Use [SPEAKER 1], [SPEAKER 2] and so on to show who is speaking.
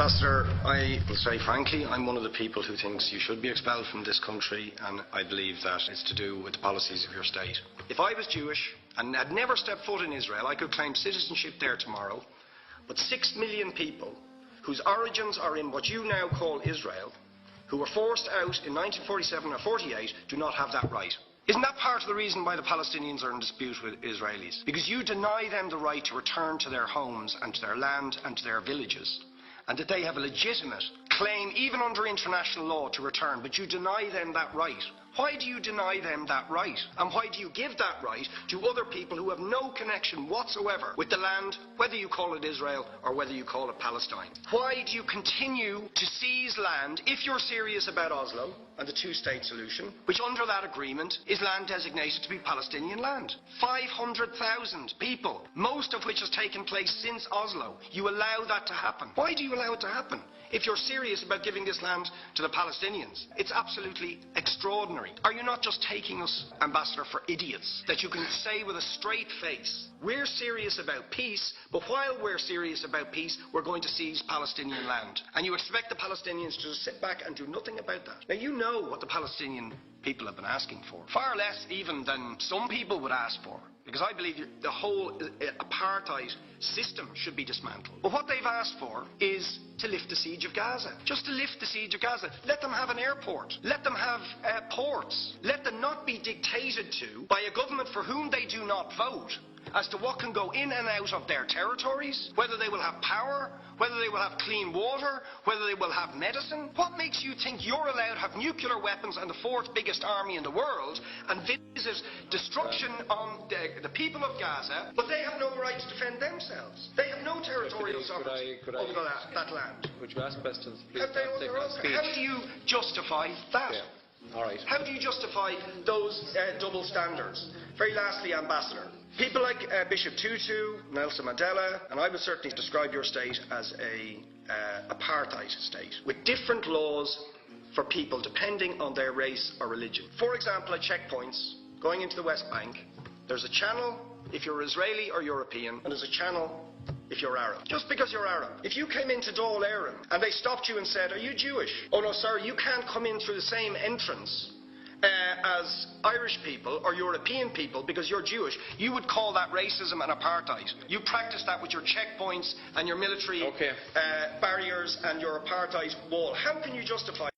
[SPEAKER 1] Ambassador, I will say frankly, I'm one of the people who thinks you should be expelled from this country, and I believe that it's to do with the policies of your state. If I was Jewish and had never stepped foot in Israel, I could claim citizenship there tomorrow, but 6 million people whose origins are in what you now call Israel, who were forced out in 1947 or 48, do not have that right. Isn't that part of the reason why the Palestinians are in dispute with Israelis? Because you deny them the right to return to their homes and to their land and to their villages, and that they have a legitimate claim, even under international law, to return, but you deny them that right. Why do you deny them that right? And why do you give that right to other people who have no connection whatsoever with the land, whether you call it Israel or whether you call it Palestine? Why do you continue to seize land if you're serious about Oslo and the two-state solution, which under that agreement is land designated to be Palestinian land? 500,000 people, most of which has taken place since Oslo. You allow that to happen. Why do you allow it to happen? If you're serious about giving this land to the Palestinians, it's absolutely extraordinary. Are you not just taking us, Ambassador, for idiots? That you can say with a straight face, we're serious about peace, but while we're serious about peace, we're going to seize Palestinian land. And you expect the Palestinians to just sit back and do nothing about that. Now, you know what the Palestinian people have been asking for. Far less even than some people would ask for. Because I believe the whole apartheid system should be dismantled. But what they've asked for is to lift the siege of Gaza. Just to lift the siege of Gaza. Let them have an airport. Let them have ports. Let them not be dictated to by a government for whom they do not vote as to what can go in and out of their territories, whether they will have power, whether they will have clean water, whether they will have medicine. What makes you think you're allowed to have nuclear weapons and the fourth biggest army in the world and visit destruction on the people of Gaza, but they have no right to defend themselves? They have no territorial sovereignty over that land.
[SPEAKER 2] Would you ask questions, please?
[SPEAKER 1] How do you justify that?
[SPEAKER 2] Yeah. All right.
[SPEAKER 1] How do you justify those double standards? Very lastly, Ambassador, people like Bishop Tutu, Nelson Mandela, and I would certainly describe your state as a apartheid state, with different laws for people depending on their race or religion. For example, at checkpoints going into the West Bank, there's a channel if you're Israeli or European, and there's a channel if you're Arab. Just because you're Arab. If you came into Dáil Éireann and they stopped you and said, are you Jewish? Oh no, sorry, you can't come in through the same entrance as Irish people or European people because you're Jewish, you would call that racism and apartheid. You practice that with your checkpoints and your military barriers and your apartheid wall. How can you justify